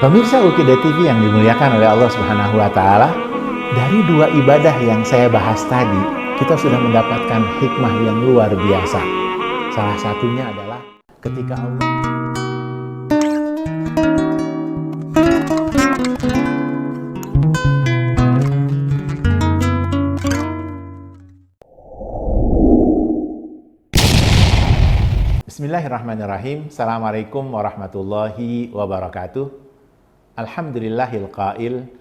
Pemirsa Ukida TV yang dimuliakan oleh Allah Subhanahu wa Ta'ala, dari dua ibadah yang saya bahas tadi, kita sudah mendapatkan hikmah yang luar biasa. Salah satunya adalah ketika Allah Bismillahirrahmanirrahim. Assalamualaikum warahmatullahi wabarakatuh. Alhamdulillahil qail,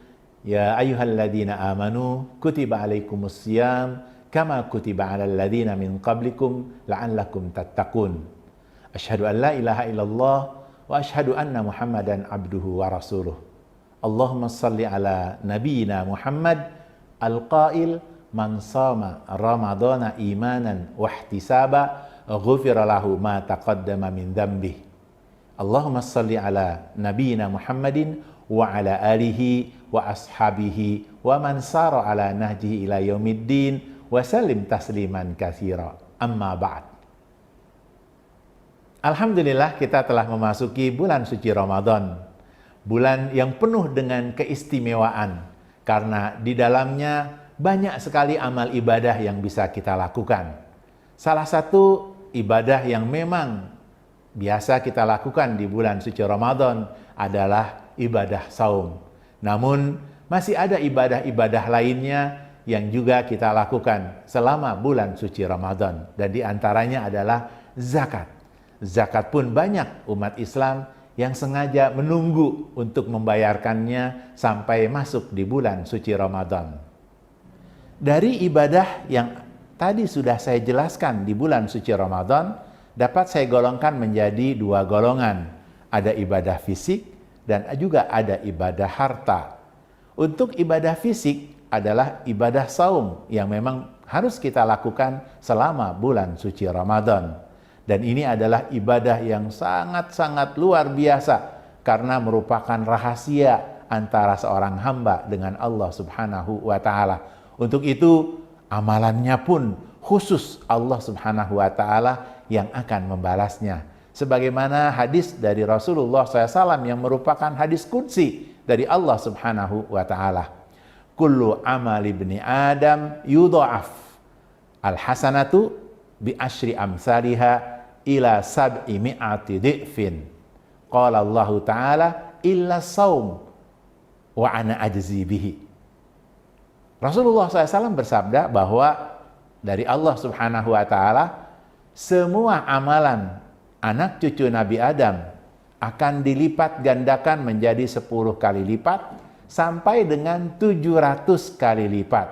ya ayyuhalladzina amanu kutiba alaikumus syiyam kama kutiba alal ladzina min qablikum la'allakum tattaqun. Asyhadu an la ilaha illallah wa asyhadu anna Muhammadan abduhu wa rasuluh. Allahumma shalli ala nabiyyina Muhammad al-qail man shama ramadhana imanan wa ihtisaba ghufira lahu ma taqaddama min dzambih. Allahumma shalli ala nabiyyina Muhammadin wa ala alihi wa ashabihi wa man sara ala nahjihi ila yaumiddin wa sallim tasliman katsira. Amma ba'd. Alhamdulillah, kita telah memasuki bulan suci Ramadan. Bulan yang penuh dengan keistimewaan karena di dalamnya banyak sekali amal ibadah yang bisa kita lakukan. Salah satu ibadah yang memang biasa kita lakukan di bulan suci Ramadan adalah ibadah saum. Namun masih ada ibadah-ibadah lainnya yang juga kita lakukan selama bulan suci Ramadan. Dan di antaranya adalah zakat. Zakat pun banyak umat Islam yang sengaja menunggu untuk membayarkannya sampai masuk di bulan suci Ramadan. Dari ibadah yang tadi sudah saya jelaskan di bulan suci Ramadan, dapat saya golongkan menjadi dua golongan. Ada ibadah fisik dan juga ada ibadah harta. Untuk ibadah fisik adalah ibadah saum yang memang harus kita lakukan selama bulan suci Ramadan. Dan ini adalah ibadah yang sangat-sangat luar biasa karena merupakan rahasia antara seorang hamba dengan Allah Subhanahu wa Ta'ala. Untuk itu amalannya pun khusus Allah Subhanahu wa Ta'ala yang akan membalasnya. Sebagaimana hadis dari Rasulullah SAW yang merupakan hadis qudsi dari Allah Subhanahu wa Ta'ala. Kullu amal ibni Adam yudha'af al-hasanatu bi asyri amsalha ila sab'i mi'ati dhi'fin. Qala Allah Ta'ala illa saum wa ana ajzi bihi. Rasulullah SAW bersabda bahwa dari Allah Subhanahu wa Ta'ala, semua amalan anak cucu Nabi Adam akan dilipat gandakan menjadi 10 kali lipat sampai dengan 700 kali lipat.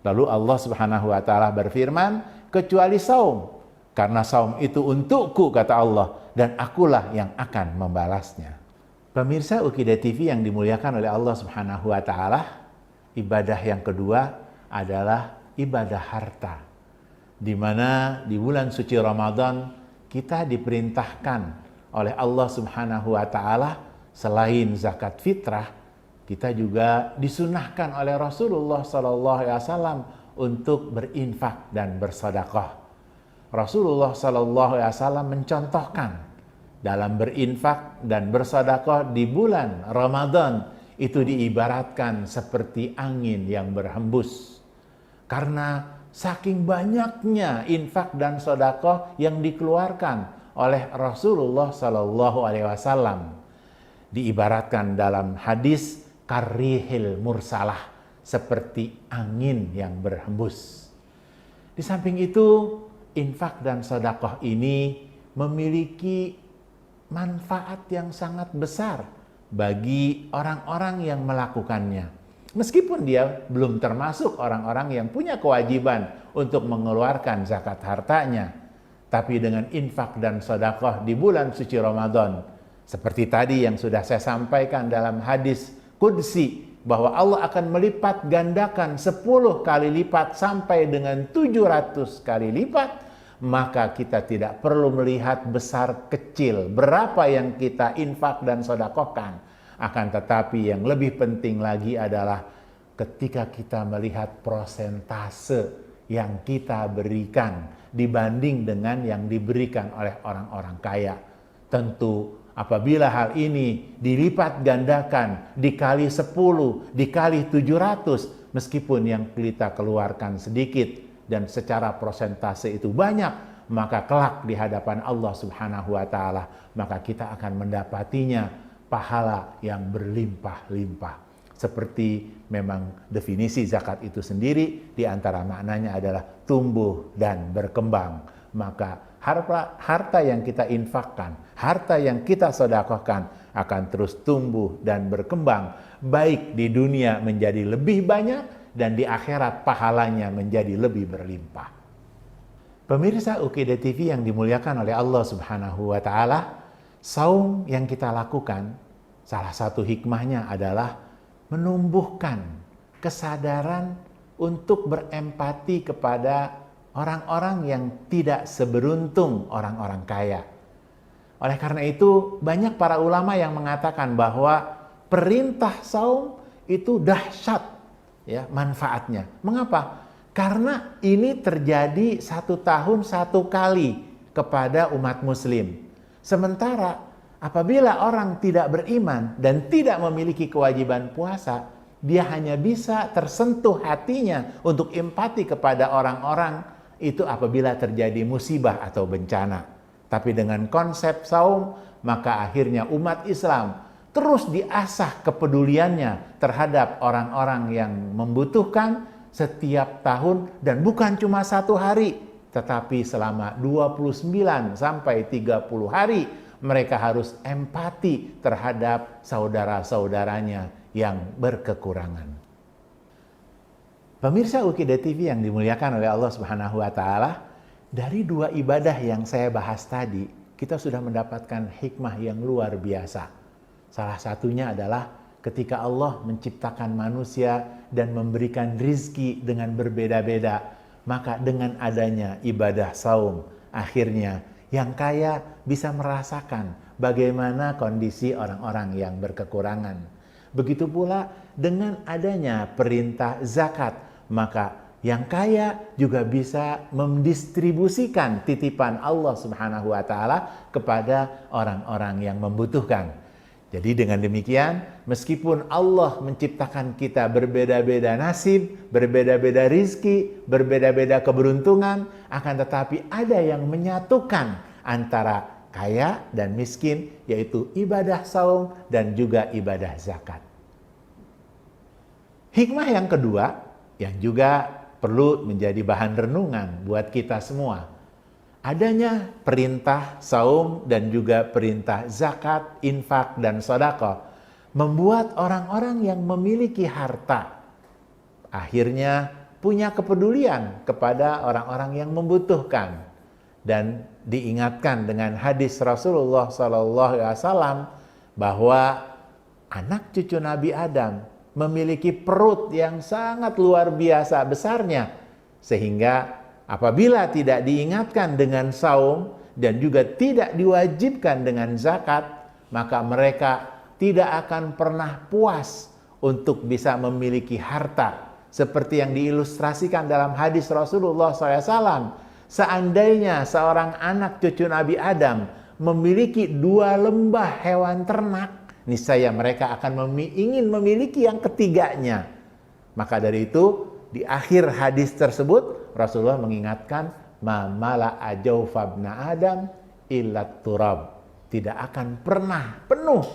Lalu Allah Subhanahu wa Ta'ala berfirman, kecuali saum, karena saum itu untukku, kata Allah, dan akulah yang akan membalasnya. Pemirsa Ukida TV yang dimuliakan oleh Allah Subhanahu wa Ta'ala, ibadah yang kedua adalah ibadah harta, di mana di bulan suci Ramadan kita diperintahkan oleh Allah Subhanahu wa Ta'ala, selain zakat fitrah, kita juga disunahkan oleh Rasulullah SAW untuk berinfak dan bersedekah. Rasulullah SAW mencontohkan dalam berinfak dan bersedekah di bulan Ramadan itu diibaratkan seperti angin yang berhembus, karena saking banyaknya infak dan sedekah yang dikeluarkan oleh Rasulullah SAW. Diibaratkan dalam hadis karrihil mursalah, seperti angin yang berhembus. Di samping itu, infak dan sedekah ini memiliki manfaat yang sangat besar bagi orang-orang yang melakukannya. Meskipun dia belum termasuk orang-orang yang punya kewajiban untuk mengeluarkan zakat hartanya, tapi dengan infak dan sedekah di bulan suci Ramadan, seperti tadi yang sudah saya sampaikan dalam hadis qudsi, bahwa Allah akan melipat gandakan 10 kali lipat sampai dengan 700 kali lipat, maka kita tidak perlu melihat besar kecil berapa yang kita infak dan sedekahkan. Akan tetapi yang lebih penting lagi adalah ketika kita melihat prosentase yang kita berikan dibanding dengan yang diberikan oleh orang-orang kaya. Tentu Apabila hal ini dilipat gandakan, dikali 10, dikali 700, meskipun yang kita keluarkan sedikit dan secara persentase itu banyak, maka kelak di hadapan Allah Subhanahu wa Ta'ala, maka kita akan mendapatinya pahala yang berlimpah-limpah. Seperti memang definisi zakat itu sendiri, di antara maknanya adalah tumbuh dan berkembang. Maka harta yang kita infakkan, harta yang kita sedekahkan akan terus tumbuh dan berkembang, baik di dunia menjadi lebih banyak dan di akhirat pahalanya menjadi lebih berlimpah. Pemirsa UKID TV yang dimuliakan oleh Allah Subhanahu wa Ta'ala, saum yang kita lakukan, salah satu hikmahnya adalah menumbuhkan kesadaran untuk berempati kepada orang-orang yang tidak seberuntung orang-orang kaya. Oleh karena itu, banyak para ulama yang mengatakan bahwa perintah saum itu dahsyat ya manfaatnya. Mengapa? Karena ini terjadi 1 tahun 1 kali kepada umat muslim. Sementara apabila orang tidak beriman dan tidak memiliki kewajiban puasa, dia hanya bisa tersentuh hatinya untuk empati kepada orang-orang itu apabila terjadi musibah atau bencana. Tapi dengan konsep saum, maka akhirnya umat Islam terus diasah kepeduliannya terhadap orang-orang yang membutuhkan setiap tahun, dan bukan cuma 1 hari, tetapi selama 29 sampai 30 hari mereka harus empati terhadap saudara-saudaranya yang berkekurangan. Pemirsa UKID TV yang dimuliakan oleh Allah Subhanahu wa Ta'ala, dari 2 ibadah yang saya bahas tadi, kita sudah mendapatkan hikmah yang luar biasa. Salah satunya adalah ketika Allah menciptakan manusia dan memberikan rizki dengan berbeda-beda, maka dengan adanya ibadah saum, akhirnya yang kaya bisa merasakan bagaimana kondisi orang-orang yang berkekurangan. Begitu pula dengan adanya perintah zakat, maka yang kaya juga bisa mendistribusikan titipan Allah Subhanahu wa Ta'ala kepada orang-orang yang membutuhkan. Jadi dengan demikian, meskipun Allah menciptakan kita berbeda-beda nasib, berbeda-beda rizki, berbeda-beda keberuntungan, akan tetapi ada yang menyatukan antara kaya dan miskin, yaitu ibadah saum dan juga ibadah zakat. Hikmah yang kedua, yang juga perlu menjadi bahan renungan buat kita semua, adanya perintah saum dan juga perintah zakat, infak, dan sedekah membuat orang-orang yang memiliki harta akhirnya punya kepedulian kepada orang-orang yang membutuhkan. Dan diingatkan dengan hadis Rasulullah SAW bahwa anak cucu Nabi Adam memiliki perut yang sangat luar biasa besarnya, sehingga apabila tidak diingatkan dengan saum dan juga tidak diwajibkan dengan zakat, maka mereka tidak akan pernah puas untuk bisa memiliki harta. Seperti yang diilustrasikan dalam hadis Rasulullah SAW, seandainya seorang anak cucu Nabi Adam memiliki 2 lembah hewan ternak, niscaya mereka akan ingin memiliki yang ketiganya. Maka dari itu, di akhir hadis tersebut, Rasulullah mengingatkan, ma mala'a jawfabna Adam illat turab. Tidak akan pernah penuh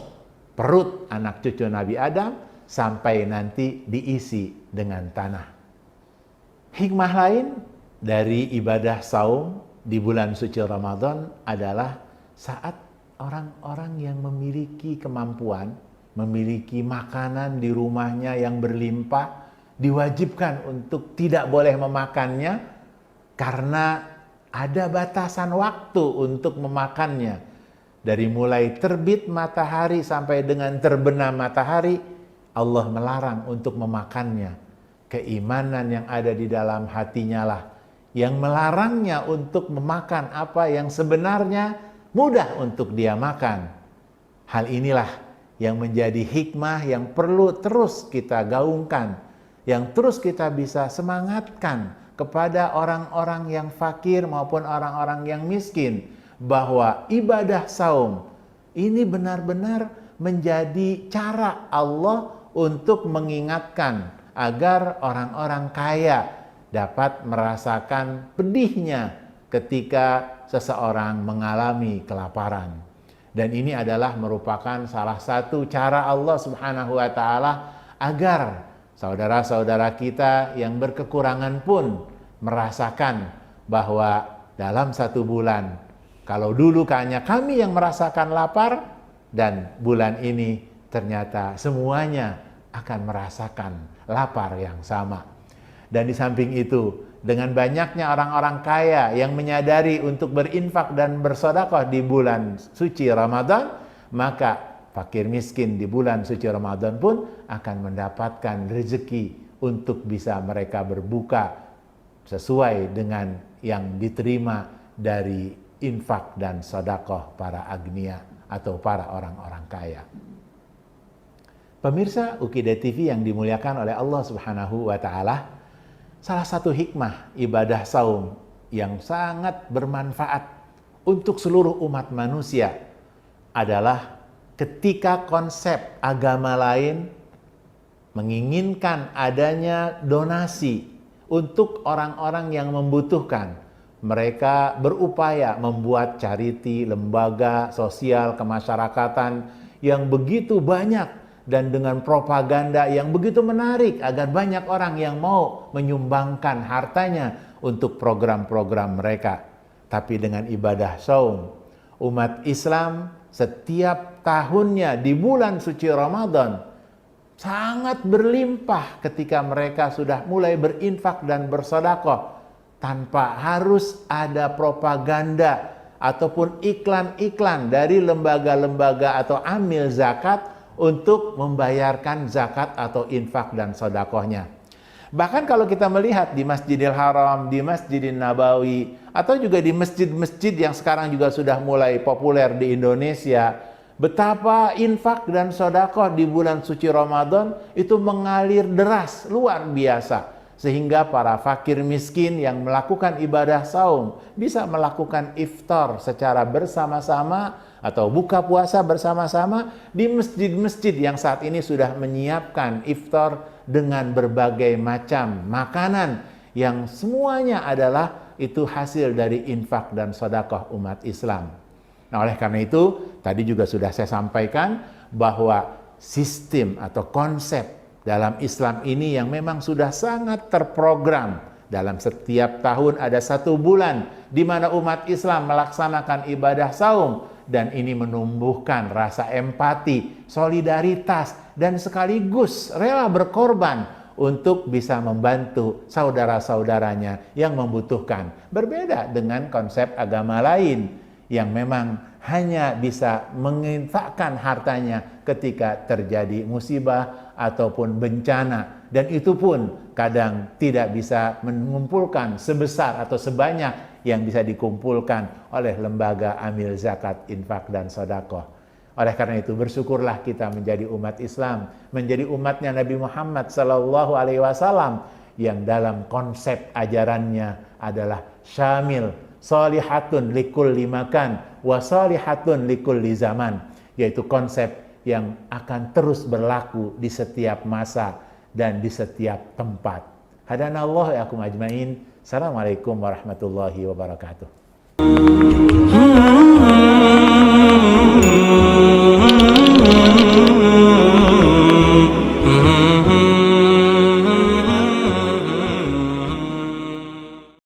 perut anak cucu Nabi Adam sampai nanti diisi dengan tanah. Hikmah lain dari ibadah saum di bulan suci Ramadan adalah saat orang-orang yang memiliki kemampuan, memiliki makanan di rumahnya yang berlimpah, diwajibkan untuk tidak boleh memakannya karena ada batasan waktu untuk memakannya. Dari mulai terbit matahari sampai dengan terbenam matahari, Allah melarang untuk memakannya. Keimanan yang ada di dalam hatinya lah yang melarangnya untuk memakan apa yang sebenarnya mudah untuk dia makan. Hal inilah yang menjadi hikmah yang perlu terus kita gaungkan, yang terus kita bisa semangatkan kepada orang-orang yang fakir maupun orang-orang yang miskin, bahwa ibadah saum Ini benar-benar menjadi cara Allah untuk mengingatkan agar orang-orang kaya dapat merasakan pedihnya ketika seseorang mengalami kelaparan. Dan ini adalah merupakan salah satu cara Allah Subhanahu wa taala agar saudara-saudara kita yang berkekurangan pun merasakan bahwa dalam satu bulan, kalau dulu hanya kami yang merasakan lapar, dan bulan ini ternyata semuanya akan merasakan lapar yang sama. Dan di samping itu, dengan banyaknya orang-orang kaya yang menyadari untuk berinfak dan bersedekah di bulan suci Ramadan, maka fakir miskin di bulan suci Ramadan pun akan mendapatkan rezeki untuk bisa mereka berbuka sesuai dengan yang diterima dari infak dan sedekah para agniya atau para orang-orang kaya. Pemirsa UKIDA TV yang dimuliakan oleh Allah Subhanahu wa taala, salah satu hikmah ibadah saum yang sangat bermanfaat untuk seluruh umat manusia adalah ketika konsep agama lain menginginkan adanya donasi untuk orang-orang yang membutuhkan. Mereka berupaya membuat charity, lembaga sosial kemasyarakatan yang begitu banyak dan dengan propaganda yang begitu menarik agar banyak orang yang mau menyumbangkan hartanya untuk program-program mereka. Tapi dengan ibadah saum, umat Islam setiap tahunnya di bulan suci Ramadan sangat berlimpah ketika mereka sudah mulai berinfak dan bersedekah tanpa harus ada propaganda ataupun iklan-iklan dari lembaga-lembaga atau amil zakat untuk membayarkan zakat atau infak dan sedekahnya. Bahkan kalau kita melihat di Masjidil Haram, di Masjidil Nabawi, atau juga di masjid-masjid yang sekarang juga sudah mulai populer di Indonesia, betapa infak dan sedekah di bulan suci Ramadan itu mengalir deras, luar biasa. Sehingga para fakir miskin yang melakukan ibadah saum bisa melakukan iftar secara bersama-sama atau buka puasa bersama-sama di masjid-masjid yang saat ini sudah menyiapkan iftar dengan berbagai macam makanan yang semuanya adalah itu hasil dari infak dan sedekah umat Islam. Nah, oleh karena itu tadi juga sudah saya sampaikan bahwa sistem atau konsep dalam Islam ini yang memang sudah sangat terprogram. Dalam setiap tahun ada satu bulan di mana umat Islam melaksanakan ibadah saum, dan ini menumbuhkan rasa empati, solidaritas, dan sekaligus rela berkorban untuk bisa membantu saudara-saudaranya yang membutuhkan. Berbeda dengan konsep agama lain yang memang hanya bisa menginfakkan hartanya ketika terjadi musibah ataupun bencana, dan itu pun kadang tidak bisa mengumpulkan sebesar atau sebanyak yang bisa dikumpulkan oleh lembaga amil zakat, infak, dan sedekah. Oleh karena itu bersyukurlah kita menjadi umat Islam, menjadi umatnya Nabi Muhammad SAW yang dalam konsep ajarannya adalah syamil, shalihatun likulli makan wa shalihatun likulli zaman, yaitu konsep yang akan terus berlaku di setiap masa dan di setiap tempat. Hadanallahu ya akum ajmain. Assalamualaikum warahmatullahi wabarakatuh.